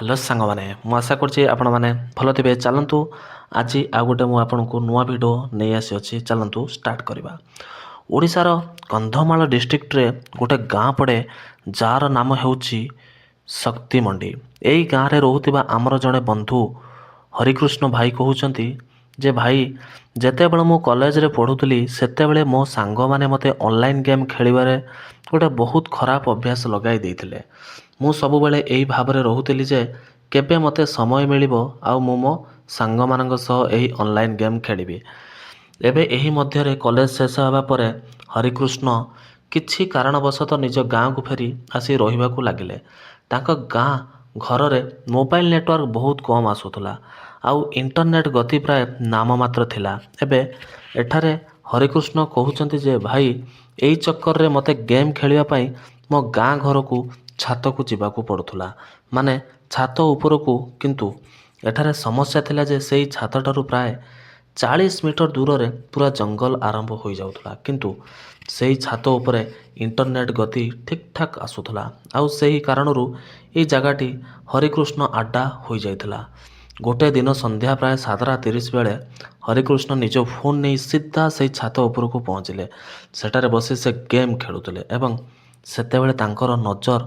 Hello ସାଙ୍ଗମାନେ, ମୁଁ ଆଶା କରୁଛି ଆପଣମାନେ ଭଲ ଥିବେ। ଚାଲନ୍ତୁ ଆଜି ଆଉ ଗୋଟେ ମୁଁ ଆପଣଙ୍କୁ ନୂଆ ଭିଡ଼ିଓ ନେଇ ଆସିଅଛି। ଚାଲନ୍ତୁ ଷ୍ଟାର୍ଟ କରିବା। ଓଡ଼ିଶାର କନ୍ଧମାଳ ଡିଷ୍ଟ୍ରିକ୍ଟରେ ଗୋଟେ ଗାଁ ପଡ଼େ ଯାହାର ନାମ ହେଉଛି ଶକ୍ତିମଣ୍ଡି। ଏଇ ଗାଁରେ ରହୁଥିବା ଆମର ଜଣେ ବନ୍ଧୁ ହରିକୃଷ୍ଣ ଭାଇ କହୁଛନ୍ତି ଯେ ଭାଇ, ଯେତେବେଳେ ମୁଁ କଲେଜରେ ପଢ଼ୁଥିଲି ସେତେବେଳେ ମୋ ସାଙ୍ଗମାନେ ମୋତେ ଅନଲାଇନ୍ ଗେମ୍ ଖେଳିବାରେ ଗୋଟେ ବହୁତ ଖରାପ ଅଭ୍ୟାସ ଲଗାଇ ଦେଇଥିଲେ। ମୁଁ ସବୁବେଳେ ଏଇ ଭାବରେ ରହୁଥିଲି ଯେ କେବେ ମୋତେ ସମୟ ମିଳିବ ଆଉ ମୁଁ ମୋ ସାଙ୍ଗମାନଙ୍କ ସହ ଏହି ଅନଲାଇନ୍ ଗେମ୍ ଖେଳିବି। ଏବେ ଏହି ମଧ୍ୟରେ କଲେଜ ଶେଷ ହେବା ପରେ ହରିକୃଷ୍ଣ କିଛି କାରଣବଶତଃ ନିଜ ଗାଁକୁ ଫେରି ଆସି ରହିବାକୁ ଲାଗିଲେ। ତାଙ୍କ ଗାଁ ଘରରେ ମୋବାଇଲ ନେଟୱାର୍କ ବହୁତ କମ୍ ଆସୁଥିଲା ଆଉ ଇଣ୍ଟରନେଟ୍ ଗତି ପ୍ରାୟ ନାମମାତ୍ର ଥିଲା। ଏବେ ଏଠାରେ ହରିକୃଷ୍ଣ କହୁଛନ୍ତି ଯେ ଭାଇ, ଏଇ ଚକ୍କରରେ ମୋତେ ଗେମ୍ ଖେଳିବା ପାଇଁ ମୋ ଗାଁ ଘରକୁ ଛାତକୁ ଯିବାକୁ ପଡ଼ୁଥିଲା, ମାନେ ଛାତ ଉପରକୁ। କିନ୍ତୁ ଏଠାରେ ସମସ୍ୟା ଥିଲା ଯେ ସେଇ ଛାତଠାରୁ ପ୍ରାୟ 40 ମିଟର ଦୂରରେ ପୁରା ଜଙ୍ଗଲ ଆରମ୍ଭ ହୋଇଯାଉଥିଲା। କିନ୍ତୁ ସେହି ଛାତ ଉପରେ ଇଣ୍ଟରନେଟ୍ ଗତି ଠିକ୍ ଠାକ୍ ଆସୁଥିଲା ଆଉ ସେହି କାରଣରୁ ଏହି ଜାଗାଟି ହରିକୃଷ୍ଣ ଆଡ୍ଡା ହୋଇଯାଇଥିଲା। ଗୋଟିଏ ଦିନ ସନ୍ଧ୍ୟା ପ୍ରାୟ 7:30 ବେଳେ ହରିକୃଷ୍ଣ ନିଜ ଫୋନ୍ ନେଇ ସିଧା ସେହି ଛାତ ଉପରକୁ ପହଞ୍ଚିଲେ। ସେଠାରେ ବସି ସେ ଗେମ୍ ଖେଳୁଥିଲେ ଏବଂ ସେତେବେଳେ ତାଙ୍କର ନଜର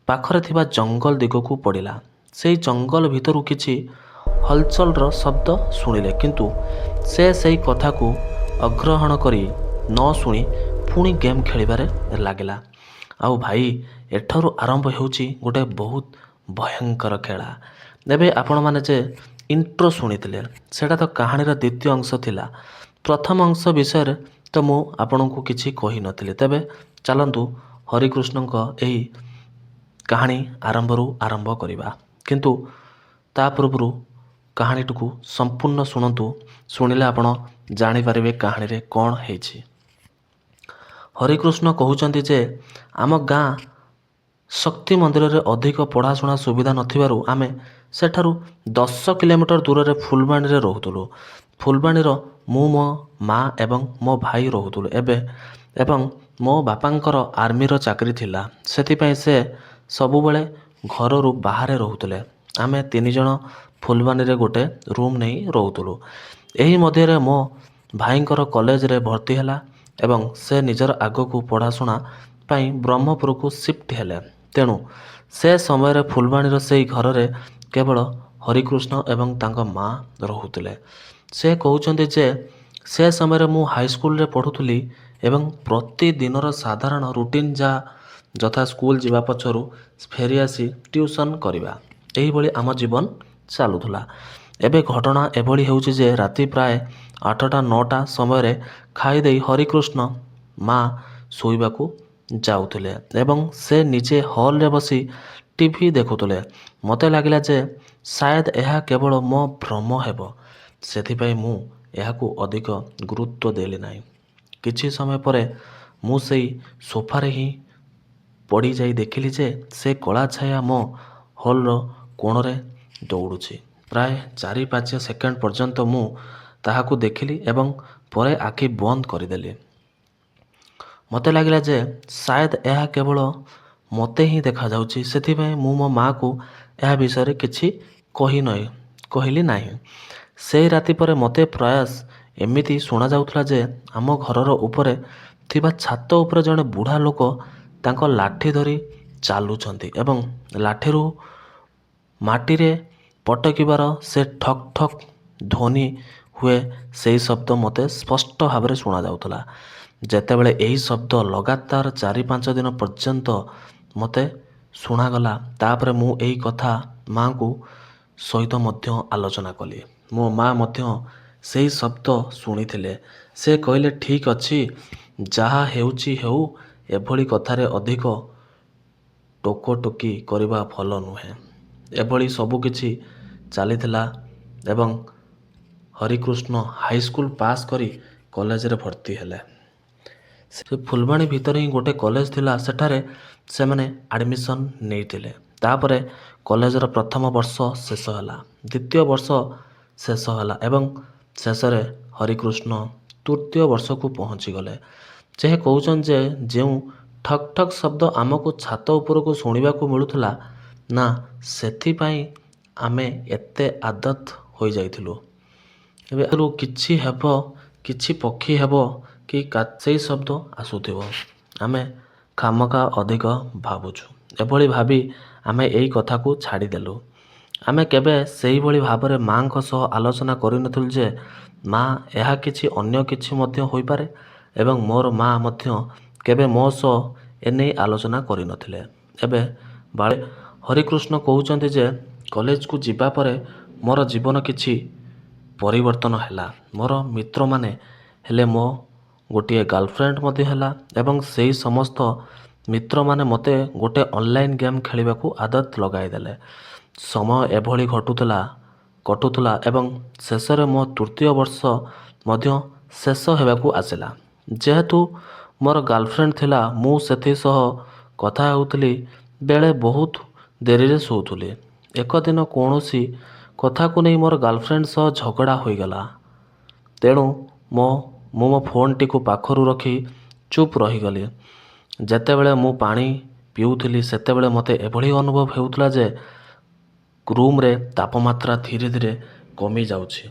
ପାଖରେ ଥିବା ଜଙ୍ଗଲ ଦିଗକୁ ପଡ଼ିଲା। ସେହି ଜଙ୍ଗଲ ଭିତରୁ କିଛି ହଲଚଲର ଶବ୍ଦ ଶୁଣିଲେ, କିନ୍ତୁ ସେ ସେହି କଥାକୁ ଅଗ୍ରହଣ କରି ନ ଶୁଣି ପୁଣି ଗେମ୍ ଖେଳିବାରେ ଲାଗିଲା। ଆଉ ଭାଇ, ଏଠାରୁ ଆରମ୍ଭ ହେଉଛି ଗୋଟେ ବହୁତ ଭୟଙ୍କର ଖେଳ। ଏବେ ଆପଣମାନେ ଯେ ଇଣ୍ଟ୍ରୋ ଶୁଣିଥିଲେ, ସେଇଟା ତ କାହାଣୀର ଦ୍ୱିତୀୟ ଅଂଶ ଥିଲା। ପ୍ରଥମ ଅଂଶ ବିଷୟରେ ତ ମୁଁ ଆପଣଙ୍କୁ କିଛି କହିନଥିଲି। ତେବେ ଚାଲନ୍ତୁ ହରିକୃଷ୍ଣଙ୍କ ଏହି କାହାଣୀ ଆରମ୍ଭରୁ ଆରମ୍ଭ କରିବା। କିନ୍ତୁ ତା ପୂର୍ବରୁ କାହାଣୀଟିକୁ ସମ୍ପୂର୍ଣ୍ଣ ଶୁଣନ୍ତୁ। ଶୁଣିଲେ ଆପଣ ଜାଣିପାରିବେ କାହାଣୀରେ କ'ଣ ହେଇଛି। ହରିକୃଷ୍ଣ କହୁଛନ୍ତି ଯେ ଆମ ଗାଁ ଶକ୍ତି ମନ୍ଦିରରେ ଅଧିକ ପଢ଼ାଶୁଣା ସୁବିଧା ନଥିବାରୁ ଆମେ ସେଠାରୁ 10 କିଲୋମିଟର ଦୂରରେ ଫୁଲବାଣୀରେ ରହୁଥିଲୁ। ଫୁଲବାଣୀର ମୁଁ, ମୋ ମା ଏବଂ ମୋ ଭାଇ ରହୁଥିଲୁ। ଏବଂ ମୋ ବାପାଙ୍କର ଆର୍ମିର ଚାକିରି ଥିଲା, ସେଥିପାଇଁ ସେ ସବୁବେଳେ ଘରରୁ ବାହାରେ ରହୁଥିଲେ। ଆମେ 3 ଜଣ ଫୁଲବାଣୀରେ ଗୋଟେ ରୁମ୍ ନେଇ ରହୁଥିଲୁ। ଏହି ମଧ୍ୟରେ ମୋ ଭାଇଙ୍କର କଲେଜରେ ଭର୍ତ୍ତି ହେଲା ଏବଂ ସେ ନିଜର ଆଗକୁ ପଢ଼ାଶୁଣା ପାଇଁ ବ୍ରହ୍ମପୁରକୁ ସିଫ୍ଟ ହେଲେ। ତେଣୁ ସେ ସମୟରେ ଫୁଲବାଣୀର ସେହି ଘରରେ କେବଳ ହରିକୃଷ୍ଣ ଏବଂ ତାଙ୍କ ମା ରହୁଥିଲେ। ସେ କହୁଛନ୍ତି ଯେ ସେ ସମୟରେ ମୁଁ ହାଇସ୍କୁଲରେ ପଢ଼ୁଥିଲି ଏବଂ ପ୍ରତିଦିନର ସାଧାରଣ ରୁଟିନ୍ ଯଥା ସ୍କୁଲ ଯିବା ପଛରୁ ଫେରିଆସି ଟ୍ୟୁସନ୍ କରିବା, ଏହିଭଳି ଆମ ଜୀବନ ଚାଲୁଥିଲା। ଏବେ ଘଟଣା ଏଭଳି ହେଉଛି ଯେ ରାତି ପ୍ରାୟ 8ଟା-9ଟା ସମୟରେ ଖାଇଦେଇ ହରିକୃଷ୍ଣ ମା ଶୋଇବାକୁ ଯାଉଥିଲେ ଏବଂ ସେ ନିଜେ ହଲ୍ରେ ବସି ଟିଭି ଦେଖୁଥିଲେ। ମୋତେ ଲାଗିଲା ଯେ ସାୟଦ ଏହା କେବଳ ମୋ ଭ୍ରମ ହେବ, ସେଥିପାଇଁ ମୁଁ ଏହାକୁ ଅଧିକ ଗୁରୁତ୍ୱ ଦେଲି ନାହିଁ। କିଛି ସମୟ ପରେ ମୁଁ ସେଇ ସୋଫାରେ ହିଁ ପଡ଼ିଯାଇ ଦେଖିଲି ଯେ ସେ କଳା ଛାୟା ମୋ ହଲ୍ର କୋଣରେ ଦୌଡ଼ୁଛି। ପ୍ରାୟ 4-5 ସେକେଣ୍ଡ ପର୍ଯ୍ୟନ୍ତ ମୁଁ ତାହାକୁ ଦେଖିଲି ଏବଂ ପରେ ଆଖି ବନ୍ଦ କରିଦେଲି। ମୋତେ ଲାଗିଲା ଯେ ସାୟଦ ଏହା କେବଳ ମୋତେ ହିଁ ଦେଖାଯାଉଛି, ସେଥିପାଇଁ ମୁଁ ମୋ ମାଆକୁ ଏହା ବିଷୟରେ କିଛି କହିଲି ନାହିଁ। ସେହି ରାତି ପରେ ମୋତେ ପ୍ରାୟ ଏମିତି ଶୁଣାଯାଉଥିଲା ଯେ ଆମ ଘରର ଉପରେ ଥିବା ଛାତ ଉପରେ ଜଣେ ବୁଢ଼ା ଲୋକ ତାଙ୍କ ଲାଠି ଧରି ଚାଲୁଛନ୍ତି ଏବଂ ଲାଠିରୁ ମାଟିରେ ପଟକିବାର ସେ ଠକ୍ ଠକ୍ ଧ୍ୱନି ହୁଏ, ସେହି ଶବ୍ଦ ମୋତେ ସ୍ପଷ୍ଟ ଭାବରେ ଶୁଣାଯାଉଥିଲା। ଯେତେବେଳେ ଏହି ଶବ୍ଦ ଲଗାତାର 4-5 ଦିନ ପର୍ଯ୍ୟନ୍ତ ମୋତେ ଶୁଣାଗଲା, ତାପରେ ମୁଁ ଏହି କଥା ମାଆଙ୍କୁ ସହିତ ମଧ୍ୟ ଆଲୋଚନା କଲି। ମୋ ମା ମଧ୍ୟ ସେହି ଶବ୍ଦ ଶୁଣିଥିଲେ। ସେ କହିଲେ, ଠିକ୍ ଅଛି, ଯାହା ହେଉଛି ହେଉ, ଏଭଳି କଥାରେ ଅଧିକ ଟୋକଟୋକି କରିବା ଭଲ ନୁହେଁ। ଏଭଳି ସବୁକିଛି ଚାଲିଥିଲା ଏବଂ ହରିକୃଷ୍ଣ ହାଇସ୍କୁଲ ପାସ୍ କରି କଲେଜରେ ଭର୍ତ୍ତି ହେଲେ। ସେ ଫୁଲବାଣୀ ଭିତରେ ହିଁ ଗୋଟେ କଲେଜ ଥିଲା, ସେଠାରେ ସେମାନେ ଆଡ଼ମିସନ୍ ନେଇଥିଲେ। ତାପରେ କଲେଜର ପ୍ରଥମ ବର୍ଷ ଶେଷ ହେଲା, ଦ୍ୱିତୀୟ ବର୍ଷ ଶେଷ ହେଲା ଏବଂ ଶେଷରେ ହରିକୃଷ୍ଣ ତୃତୀୟ ବର୍ଷକୁ ପହଞ୍ଚିଗଲେ। ସେ କହୁଛନ୍ତି ଯେ ଯେଉଁ ଠକ୍ ଠକ୍ ଶବ୍ଦ ଆମକୁ ଛାତ ଉପରକୁ ଶୁଣିବାକୁ ମିଳୁଥିଲା, ନା ସେଥିପାଇଁ ଆମେ ଏତେ ଆଦତ ହୋଇଯାଇଥିଲୁ। ଏବେ କିଛି ହେବ, କିଛି ପକ୍ଷୀ ହେବ କି ସେଇ ଶବ୍ଦ ଆସୁଥିବ, ଆମେ ଖାମକା ଅଧିକ ଭାବୁଛୁ। ଏଭଳି ଭାବି ଆମେ ଏଇ କଥାକୁ ଛାଡ଼ିଦେଲୁ। ଆମେ କେବେ ସେଇଭଳି ଭାବରେ ମାଆଙ୍କ ସହ ଆଲୋଚନା କରିନଥିଲୁ ଯେ ମା ଏହା କିଛି ଅନ୍ୟ କିଛି ମଧ୍ୟ ହୋଇପାରେ ଏବଂ ମୋର ମା ମଧ୍ୟ କେବେ ମୋ ସହ ଏନେଇ ଆଲୋଚନା କରିନଥିଲେ। ଏବେ ବାଳେ ହରିକୃଷ୍ଣ କହୁଛନ୍ତି ଯେ କଲେଜକୁ ଯିବା ପରେ ମୋର ଜୀବନ କିଛି ପରିବର୍ତ୍ତନ ହେଲା। ମୋର ମିତ୍ରମାନେ ହେଲେ, ମୋ ଗୋଟିଏ ଗାର୍ଲଫ୍ରେଣ୍ଡ ମଧ୍ୟ ହେଲା ଏବଂ ସେଇ ସମସ୍ତ ମିତ୍ରମାନେ ମୋତେ ଗୋଟେ ଅନଲାଇନ୍ ଗେମ୍ ଖେଳିବାକୁ ଆଦତ ଲଗାଇଦେଲେ। ସମୟ ଏଭଳି କଟୁଥିଲା ଏବଂ ଶେଷରେ ମୋ ତୃତୀୟ ବର୍ଷ ମଧ୍ୟ ଶେଷ ହେବାକୁ ଆସିଲା। ଯେହେତୁ ମୋର ଗାର୍ଲଫ୍ରେଣ୍ଡ ଥିଲା, ମୁଁ ସେଥି ସହ କଥା ହେଉଥିଲି ବେଳେ ବହୁତ ଡେରିରେ ଶୋଉଥିଲି। ଏକ ଦିନ କୌଣସି କଥାକୁ ନେଇ ମୋର ଗାର୍ଲଫ୍ରେଣ୍ଡ ସହ ଝଗଡ଼ା ହୋଇଗଲା। ତେଣୁ ମୁଁ ମୋ ଫୋନ୍ଟିକୁ ପାଖରୁ ରଖି ଚୁପ୍ ରହିଗଲି। ଯେତେବେଳେ ମୁଁ ପାଣି ପିଉଥିଲି ସେତେବେଳେ ମୋତେ ଏଭଳି ଅନୁଭବ ହେଉଥିଲା ଯେ ରୁମ୍ରେ ତାପମାତ୍ରା ଧୀରେ ଧୀରେ କମିଯାଉଛି।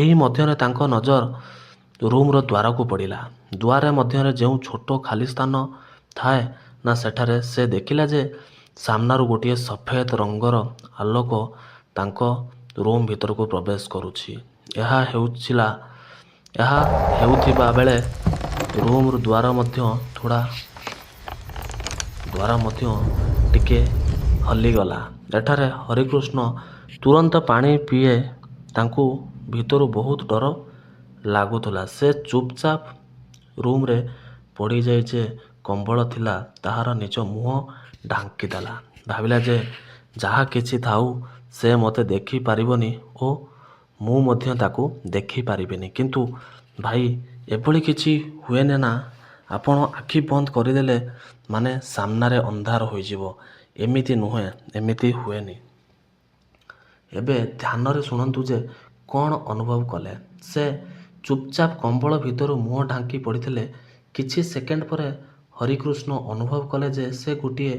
ଏହି ମଧ୍ୟରେ ତାଙ୍କ ନଜର ରୁମ୍ର ଦ୍ୱାରକୁ ପଡ଼ିଲା। ଦୁଆର ମଧ୍ୟରେ ଯେଉଁ ଛୋଟ ଖାଲି ସ୍ଥାନ ଥାଏ ନା, ସେଠାରେ ସେ ଦେଖିଲା ଯେ ସାମ୍ନାରୁ ଗୋଟିଏ ସଫେଦ ରଙ୍ଗର ଆଲୋକ ତାଙ୍କ ରୁମ୍ ଭିତରକୁ ପ୍ରବେଶ କରୁଛି। ଏହା ହେଉଥିବା ବେଳେ ରୁମ୍ର ଦ୍ୱାର ମଧ୍ୟ ଟିକେ ହଲିଗଲା। ଏଠାରେ ହରିକୃଷ୍ଣ ତୁରନ୍ତ ପାଣି ପିଏ। ତାଙ୍କୁ ଭିତରୁ ବହୁତ ଡର ଲାଗୁଥିଲା। ସେ ଚୁପଚାପ ରୁମ୍ରେ ପଡ଼ିଯାଇ ଯେ କମ୍ବଳ ଥିଲା ତାହାର ନିଜ ମୁହଁ ଢାଙ୍କିଦେଲା। ଭାବିଲା ଯେ ଯାହା କିଛି ଥାଉ, ସେ ମୋତେ ଦେଖି ପାରିବନି ଓ ମୁଁ ମଧ୍ୟ ତାକୁ ଦେଖିପାରିବିନି। କିନ୍ତୁ ଭାଇ, ଏଭଳି କିଛି ହୁଏନି ନା? ଆପଣ ଆଖି ବନ୍ଦ କରିଦେଲେ ମାନେ ସାମ୍ନାରେ ଅନ୍ଧାର ହୋଇଯିବ। ଏମିତି ନୁହେଁ, ଏମିତି ହୁଏନି। ଏବେ ଧ୍ୟାନରେ ଶୁଣନ୍ତୁ ଯେ କ'ଣ ଅନୁଭବ କଲେ। ସେ ଚୁପଚାପ କମ୍ବଳ ଭିତରୁ ମୁହଁ ଢାଙ୍କି ପଡ଼ିଥିଲେ। କିଛି ସେକେଣ୍ଡ ପରେ ହରିକୃଷ୍ଣ ଅନୁଭବ କଲେ ଯେ ସେ ଗୋଟିଏ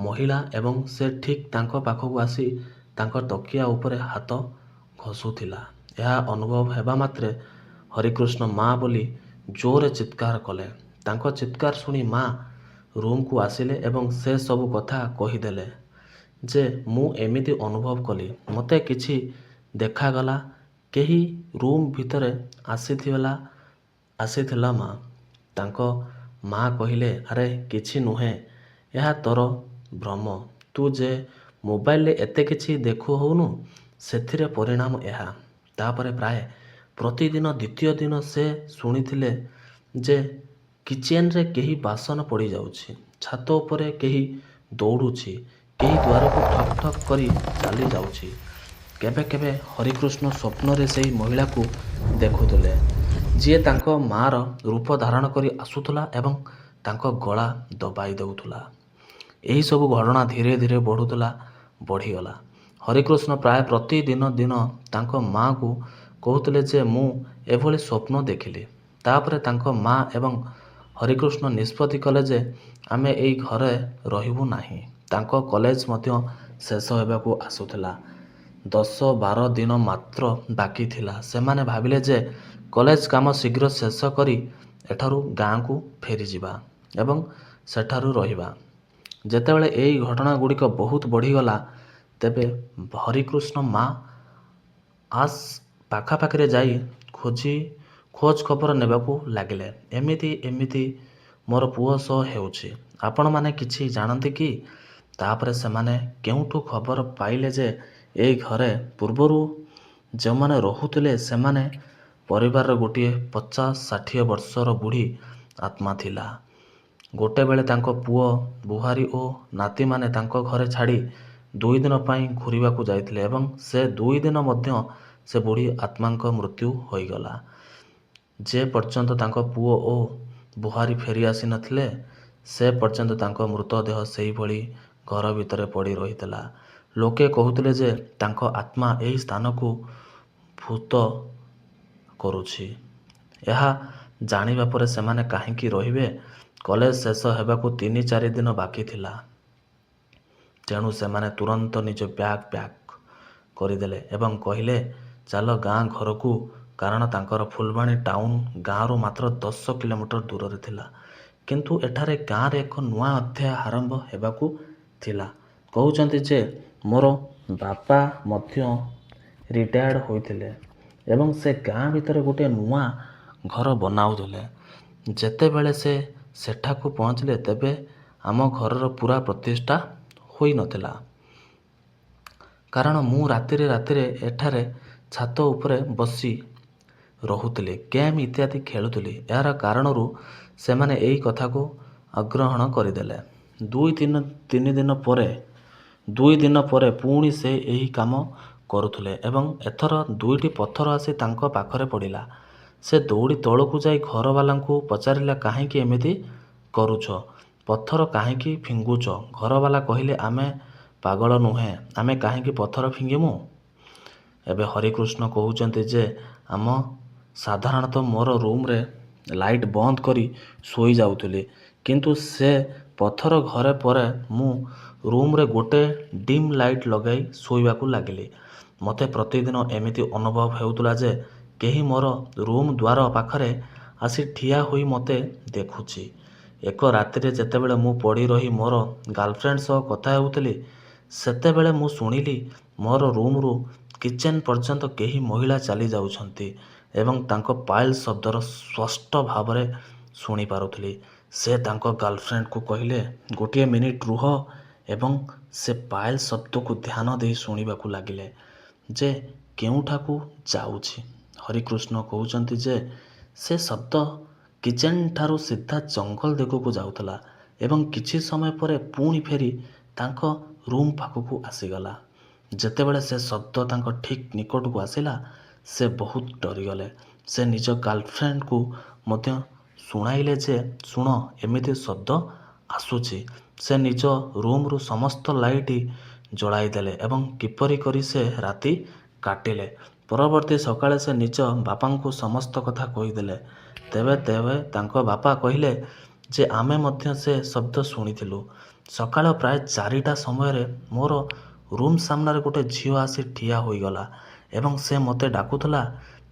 ମହିଳା ଏବଂ ସେ ଠିକ୍ ତାଙ୍କ ପାଖକୁ ଆସି ତାଙ୍କ ତକିଆ ଉପରେ ହାତ ଘଷୁଥିଲା। ଏହା ଅନୁଭବ ହେବା ମାତ୍ରେ ହରିକୃଷ୍ଣ ମା ବୋଲି ଜୋରରେ ଚିତ୍କାର କଲେ। ତାଙ୍କ ଚିତ୍କାର ଶୁଣି ମା ରୁମ୍କୁ ଆସିଲେ ଏବଂ ସେ ସବୁ କଥା କହିଦେଲେ ଯେ ମୁଁ ଏମିତି ଅନୁଭବ କଲି, ମୋତେ କିଛି ଦେଖାଗଲା, କେହି ରୁମ୍ ଭିତରେ ଆସିଥିଲା ମା। ତାଙ୍କ ମା କହିଲେ, ଆରେ କିଛି ନୁହେଁ, ଏହା ତୋର ଭ୍ରମ। ତୁ ଯେ ମୋବାଇଲରେ ଏତେ କିଛି ଦେଖୁହଉନୁ, ସେଥିର ପରିଣାମ ଏହା। ତାପରେ ପ୍ରାୟ ପ୍ରତିଦିନ ଦ୍ୱିତୀୟ ଦିନ ସେ ଶୁଣିଥିଲେ ଯେ କିଚେନରେ କେହି ବାସନ ପଡ଼ିଯାଉଛି, ଛାତ ଉପରେ କେହି ଦୌଡ଼ୁଛି, କେହି ଦ୍ୱାରକୁ ଠକ୍ ଠକ୍ କରି ଚାଲିଯାଉଛି। କେବେ କେବେ ହରିକୃଷ୍ଣ ସ୍ୱପ୍ନରେ ସେହି ମହିଳାକୁ ଦେଖୁଥିଲେ, ଯିଏ ତାଙ୍କ ମା'ର ରୂପ ଧାରଣ କରି ଆସୁଥିଲା ଏବଂ ତାଙ୍କ ଗଳା ଦବାଇ ଦେଉଥିଲା। ଏହିସବୁ ଘଟଣା ଧୀରେ ଧୀରେ ବଢ଼ିଗଲା। ହରିକୃଷ୍ଣ ପ୍ରାୟ ପ୍ରତିଦିନ ତାଙ୍କ ମା'କୁ କହୁଥିଲେ ଯେ ମୁଁ ଏଭଳି ସ୍ୱପ୍ନ ଦେଖିଲି। ତାପରେ ତାଙ୍କ ମା ଏବଂ ହରିକୃଷ୍ଣ ନିଷ୍ପତ୍ତି କଲେ ଯେ ଆମେ ଏଇ ଘରେ ରହିବୁ ନାହିଁ। ତାଙ୍କ କଲେଜ ମଧ୍ୟ ଶେଷ ହେବାକୁ ଆସୁଥିଲା। 10-12 ଦିନ ମାତ୍ର ବାକି ଥିଲା। ସେମାନେ ଭାବିଲେ ଯେ କଲେଜ କାମ ଶୀଘ୍ର ଶେଷ କରି ଏଠାରୁ ଗାଁକୁ ଫେରିଯିବା ଏବଂ ସେଠାରୁ ରହିବା। ଯେତେବେଳେ ଏଇ ଘଟଣାଗୁଡ଼ିକ ବହୁତ ବଢ଼ିଗଲା, ତେବେ ହରିକୃଷ୍ଣ ମା ପାଖାପାଖିରେ ଯାଇ ଖୋଜ ଖବର ନେବାକୁ ଲାଗିଲେ। ଏମିତି ମୋର ପୁଅ ସହ ହେଉଛି, ଆପଣମାନେ କିଛି ଜାଣନ୍ତି କି? ତାପରେ ସେମାନେ କେଉଁଠୁ ଖବର ପାଇଲେ ଯେ ଏଇ ଘରେ ପୂର୍ବରୁ ଯେଉଁମାନେ ରହୁଥିଲେ ସେମାନେ ପରିବାରର ଗୋଟିଏ 50-60 ବର୍ଷର ବୁଢ଼ୀ ଆତ୍ମା ଥିଲା। ଗୋଟେବେଳେ ତାଙ୍କ ପୁଅ, ବୁହାରୀ ଓ ନାତିମାନେ ତାଙ୍କ ଘରେ ଛାଡ଼ି 2 ଦିନ ପାଇଁ ଘୂରିବାକୁ ଯାଇଥିଲେ ଏବଂ ସେ 2 ଦିନ ମଧ୍ୟ ସେ ବୁଢ଼ୀ ଆତ୍ମାଙ୍କ ମୃତ୍ୟୁ ହୋଇଗଲା। ଯେ ପର୍ଯ୍ୟନ୍ତ ତାଙ୍କ ପୁଅ ଓ ବୁହାରୀ ଫେରି ଆସିନଥିଲେ, ସେ ପର୍ଯ୍ୟନ୍ତ ତାଙ୍କ ମୃତଦେହ ସେହିଭଳି ଘର ଭିତରେ ପଡ଼ି ରହିଥିଲା। ଲୋକେ କହୁଥିଲେ ଯେ ତାଙ୍କ ଆତ୍ମା ଏହି ସ୍ଥାନକୁ ଭୂତ କରୁଛି। ଏହା ଜାଣିବା ପରେ ସେମାନେ କାହିଁକି ରହିବେ? କଲେଜ ଶେଷ ହେବାକୁ 3-4 ଦିନ ବାକି ଥିଲା। ତେଣୁ ସେମାନେ ତୁରନ୍ତ ନିଜ ବ୍ୟାଗ୍ ପ୍ୟାକ୍ କରିଦେଲେ ଏବଂ କହିଲେ ଚାଲ ଗାଁ ଘରକୁ, କାରଣ ତାଙ୍କର ଫୁଲବାଣୀ ଟାଉନ୍ ଗାଁରୁ ମାତ୍ର 10 କିଲୋମିଟର ଦୂରରେ ଥିଲା। କିନ୍ତୁ ଏଠାରେ ଗାଁରେ ଏକ ନୂଆ ଅଧ୍ୟାୟ ଆରମ୍ଭ ହେବାକୁ ଥିଲା। କହୁଛନ୍ତି ଯେ ମୋର ବାପା ମଧ୍ୟ ରିଟାୟାର୍ଡ଼ ହୋଇଥିଲେ ଏବଂ ସେ ଗାଁ ଭିତରେ ଗୋଟିଏ ନୂଆ ଘର ବନାଉଥିଲେ। ଯେତେବେଳେ ସେ ସେଠାକୁ ପହଞ୍ଚିଲେ ତେବେ ଆମ ଘରର ପୂରା ପ୍ରତିଷ୍ଠା ହୋଇନଥିଲା। କାରଣ ମୁଁ ରାତିରେ ଏଠାରେ ଛାତ ଉପରେ ବସି ରହୁଥିଲି, ଗେମ୍ ଇତ୍ୟାଦି ଖେଳୁଥିଲି। ଏହାର କାରଣରୁ ସେମାନେ ଏହି କଥାକୁ ଅଗ୍ରହଣ କରିଦେଲେ। 2-3 ଦିନ ପରେ ପୁଣି ସେ ଏହି କାମ କରୁଥିଲେ ଏବଂ ଏଥର 2ଟି ପଥର ଆସି ତାଙ୍କ ପାଖରେ ପଡ଼ିଲା। ସେ ଦୌଡ଼ି ତଳକୁ ଯାଇ ଘରବାଲାଙ୍କୁ ପଚାରିଲେ କାହିଁକି ଏମିତି କରୁଛ? ପଥର କାହିଁକି ଫିଙ୍ଗୁଛ? ଘରବାଲା କହିଲେ ଆମେ ପାଗଳ ନୁହେଁ, ଆମେ କାହିଁକି ପଥର ଫିଙ୍ଗିମୁ? ଏବେ ହରିକୃଷ୍ଣ କହୁଛନ୍ତି ଯେ ସାଧାରଣତଃ ମୋର ରୁମ୍ରେ ଲାଇଟ୍ ବନ୍ଦ କରି ଶୋଇଯାଉଥିଲି, କିନ୍ତୁ ସେ ପଥର ଘରେ ପରେ ମୁଁ ରୁମ୍ରେ ଗୋଟେ ଡିମ୍ ଲାଇଟ୍ ଲଗାଇ ଶୋଇବାକୁ ଲାଗିଲି। ମୋତେ ପ୍ରତିଦିନ ଏମିତି ଅନୁଭବ ହେଉଥିଲା ଯେ କେହି ମୋର ରୁମ୍ ଦ୍ୱାର ପାଖରେ ଆସି ଠିଆ ହୋଇ ମୋତେ ଦେଖୁଛି। ଏକ ରାତିରେ ଯେତେବେଳେ ମୁଁ ପଡ଼ି ରହି ମୋର ଗାର୍ଲଫ୍ରେଣ୍ଡ ସହ କଥା ହେଉଥିଲି, ସେତେବେଳେ ମୁଁ ଶୁଣିଲି ମୋର ରୁମ୍ରୁ କିଚେନ୍ ପର୍ଯ୍ୟନ୍ତ କେହି ମହିଳା ଚାଲି ଯାଉଛନ୍ତି ଏବଂ ତାଙ୍କ ପାୟଲ ଶବ୍ଦର ସ୍ପଷ୍ଟ ଭାବରେ ଶୁଣିପାରୁଥିଲି। ସେ ତାଙ୍କ ଗାର୍ଲଫ୍ରେଣ୍ଡକୁ କହିଲେ ଗୋଟିଏ ମିନିଟ୍ ରୁହ ଏବଂ ସେ ପାୟଲ ଶବ୍ଦକୁ ଧ୍ୟାନ ଦେଇ ଶୁଣିବାକୁ ଲାଗିଲେ ଯେ କେଉଁଠାକୁ ଯାଉଛି। ହରିକୃଷ୍ଣ କହୁଛନ୍ତି ଯେ ସେ ଶବ୍ଦ କିଚେନ୍ଠାରୁ ସିଧା ଜଙ୍ଗଲ ଦିଗକୁ ଯାଉଥିଲା ଏବଂ କିଛି ସମୟ ପରେ ପୁଣି ଫେରି ତାଙ୍କ ରୁମ୍ ପାଖକୁ ଆସିଗଲା। ଯେତେବେଳେ ସେ ଶବ୍ଦ ତାଙ୍କ ଠିକ୍ ନିକଟକୁ ଆସିଲା, ସେ ବହୁତ ଡରିଗଲେ। ସେ ନିଜ ଗାର୍ଲଫ୍ରେଣ୍ଡକୁ ମଧ୍ୟ ଶୁଣାଇଲେ ଯେ ଶୁଣ, ଏମିତି ଶବ୍ଦ ଆସୁଛି। ସେ ନିଜ ରୁମ୍ରୁ ସମସ୍ତ ଲାଇଟ୍ ଜଳାଇଦେଲେ ଏବଂ କିପରି କରି ସେ ରାତି କାଟିଲେ। ପରବର୍ତ୍ତୀ ସକାଳେ ସେ ନିଜ ବାପାଙ୍କୁ ସମସ୍ତ କଥା କହିଦେଲେ। ତେବେ ତାଙ୍କ ବାପା କହିଲେ ଯେ ଆମେ ମଧ୍ୟ ସେ ଶବ୍ଦ ଶୁଣିଥିଲୁ। ସକାଳ ପ୍ରାୟ 4ଟା ସମୟରେ ମୋର ରୁମ୍ ସାମ୍ନାରେ ଗୋଟେ ଝିଅ ଆସି ଠିଆ ହୋଇଗଲା ଏବଂ ସେ ମୋତେ ଡାକୁଥିଲା।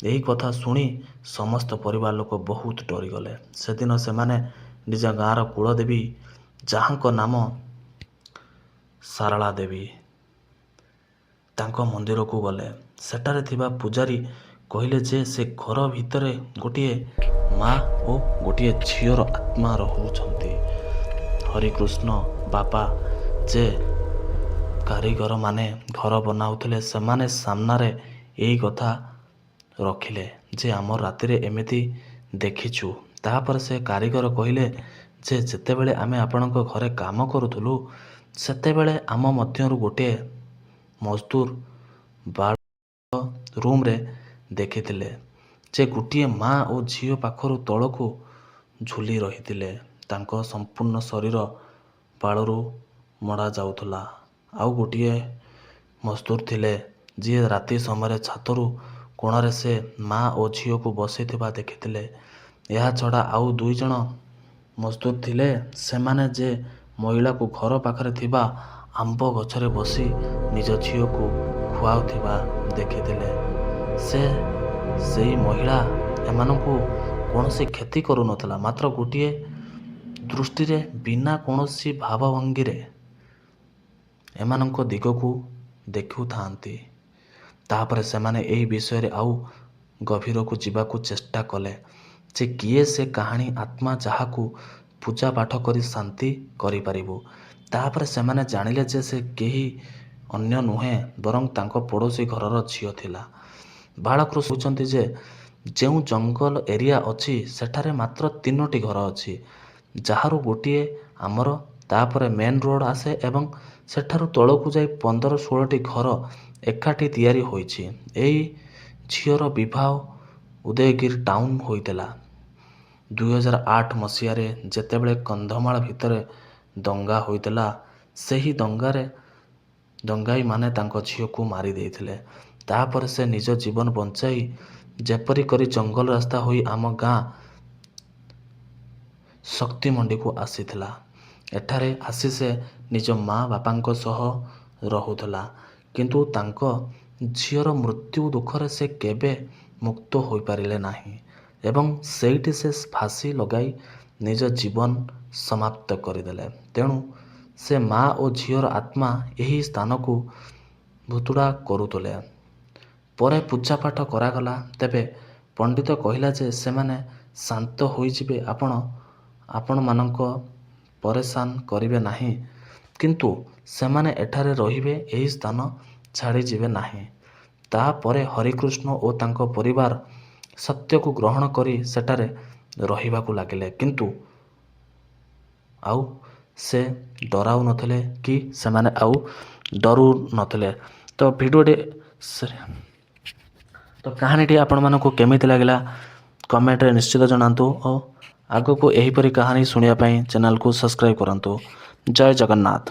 ଏହି କଥା ଶୁଣି ସମସ୍ତ ପରିବାର ଲୋକ ବହୁତ ଡରିଗଲେ। ସେଦିନ ସେମାନେ ନିଜ ଗାଁର କୁଳଦେବୀ, ଯାହାଙ୍କ ନାମ ସାରଳା ଦେବୀ, ତାଙ୍କ ମନ୍ଦିରକୁ ଗଲେ। ସେଠାରେ ଥିବା ପୂଜାରୀ କହିଲେ ଯେ ସେ ଘର ଭିତରେ ଗୋଟିଏ ମା ଓ ଗୋଟିଏ ଝିଅର ଆତ୍ମା ରହୁଛନ୍ତି। ହରିକୃଷ୍ଣ ବାପା ଯେ କାରିଗରମାନେ ଘର ବନାଉଥିଲେ, ସେମାନେ ସାମ୍ନାରେ ଏହି କଥା ରଖିଲେ ଯେ ଆମ ରାତିରେ ଏମିତି ଦେଖିଛୁ। ତାପରେ ସେ କାରିଗର କହିଲେ ଯେ ଯେତେବେଳେ ଆମେ ଆପଣଙ୍କ ଘରେ କାମ କରୁଥିଲୁ, ସେତେବେଳେ ଆମ ମଧ୍ୟରୁ ଗୋଟିଏ ମଜଦୁର ବାଳକ ରୁମ୍ରେ ଦେଖିଥିଲେ ଯେ ଗୋଟିଏ ମା ଓ ଝିଅ ପାଖରୁ ତଳକୁ ଝୁଲି ରହିଥିଲେ। ତାଙ୍କ ସମ୍ପୂର୍ଣ୍ଣ ଶରୀର ବାଳରୁ ମଡ଼ା ଯାଉଥିଲା। ଆଉ ଗୋଟିଏ ମଜଦୁର ଥିଲେ ଯିଏ ରାତି ସମୟରେ ଛାତରୁ କୋଣରେ ସେ ମା ଓ ଝିଅକୁ ବସିଥିବା ଦେଖିଥିଲେ। ଏହା ଛଡ଼ା ଆଉ 2 ଜଣ ମଜଦୁର ଥିଲେ, ସେମାନେ ଯେ ମହିଳାକୁ ଘର ପାଖରେ ଥିବା ଆମ୍ବ ଗଛରେ ବସି ନିଜ ଝିଅକୁ ଖୁଆଉଥିବା ଦେଖିଥିଲେ। ସେହି ମହିଳା ଏମାନଙ୍କୁ କୌଣସି କ୍ଷତି କରୁନଥିଲା, ମାତ୍ର ଗୋଟିଏ ଦୃଷ୍ଟିରେ ବିନା କୌଣସି ଭାବଭଙ୍ଗୀରେ ଏମାନଙ୍କ ଦିଗକୁ ଦେଖୁଥାନ୍ତି। ତାପରେ ସେମାନେ ଏହି ବିଷୟରେ ଆଉ ଗଭୀରକୁ ଯିବାକୁ ଚେଷ୍ଟା କଲେ ଯେ କିଏ ସେ କାହାଣୀ ଆତ୍ମା ଯାହାକୁ ପୂଜାପାଠ କରି ଶାନ୍ତି କରିପାରିବୁ। ତାପରେ ସେମାନେ ଜାଣିଲେ ଯେ ସେ କେହି ଅନ୍ୟ ନୁହେଁ ବରଂ ତାଙ୍କ ପଡ଼ୋଶୀ ଘରର ଝିଅ ଥିଲା। ବାଳକୃଷ୍ଣ କହୁଛନ୍ତି ଯେ ଯେଉଁ ଜଙ୍ଗଲ ଏରିଆ ଅଛି ସେଠାରେ ମାତ୍ର 3ଟି ଘର ଅଛି, ଯାହାରୁ ଗୋଟିଏ ଆମର। ତାପରେ ମେନ୍ ରୋଡ଼ ଆସେ ଏବଂ ସେଠାରୁ ତଳକୁ ଯାଇ 15-16ଟି ଘର ଏକାଠି ତିଆରି ହୋଇଛି। ଏହି ଝିଅର ବିବାହ ଉଦୟଗିରି ଟାଉନ୍ ହୋଇଥିଲା। 2008 ମସିହାରେ ଯେତେବେଳେ କନ୍ଧମାଳ ଭିତରେ ଦଙ୍ଗା ହୋଇଥିଲା, ସେହି ଦଙ୍ଗାରେ ଦଙ୍ଗାଇମାନେ ତାଙ୍କ ଝିଅକୁ ମାରି ଦେଇଥିଲେ। ତାପରେ ସେ ନିଜ ଜୀବନ ବଞ୍ଚାଇ ଯେପରି କରି ଜଙ୍ଗଲ ରାସ୍ତା ହୋଇ ଆମ ଗାଁ ଶକ୍ତିମଣ୍ଡିକୁ ଆସିଥିଲା। ଏଠାରେ ଆସି ସେ ନିଜ ମା ବାପାଙ୍କ ସହ ରହୁଥିଲା। କିନ୍ତୁ ତାଙ୍କ ଝିଅର ମୃତ୍ୟୁ ଦୁଃଖରେ ସେ କେବେ ମୁକ୍ତ ହୋଇପାରିଲେ ନାହିଁ ଏବଂ ସେଇଠି ସେ ଫାଶୀ ଲଗାଇ ନିଜ ଜୀବନ ସମାପ୍ତ କରିଦେଲେ। ତେଣୁ ସେ ମା ଓ ଝିଅର ଆତ୍ମା ଏହି ସ୍ଥାନକୁ ଭୁତୁଡ଼ା କରୁଥିଲେ। ପରେ ପୂଜାପାଠ କରାଗଲା। ତେବେ ପଣ୍ଡିତ କହିଲା ଯେ ସେମାନେ ଶାନ୍ତ ହୋଇଯିବେ, ଆପଣମାନଙ୍କ ପରେଶାନ କରିବେ ନାହିଁ, କିନ୍ତୁ ସେମାନେ ଏଠାରେ ରହିବେ, ଏହି ସ୍ଥାନ ଛାଡ଼ିଯିବେ ନାହିଁ। ତାପରେ ହରିକୃଷ୍ଣ ଓ ତାଙ୍କ ପରିବାର ସତ୍ୟକୁ ଗ୍ରହଣ କରି ସେଠାରେ ରହିବାକୁ ଲାଗିଲେ। କିନ୍ତୁ ଆଉ ସେ ଡରାଉ ନଥିଲେ କି ସେମାନେ ଆଉ ଡରୁ ନଥିଲେ। ତ କାହାଣୀଟି ଆପଣମାନଙ୍କୁ କେମିତି ଲାଗିଲା କମେଣ୍ଟରେ ନିଶ୍ଚିତ ଜଣାନ୍ତୁ ଓ ଆଗକୁ ଏହିପରି କାହାଣୀ ଶୁଣିବା ପାଇଁ ଚ୍ୟାନେଲକୁ ସବସ୍କ୍ରାଇବ୍ କରନ୍ତୁ। ଜୟ ଜଗନ୍ନାଥ।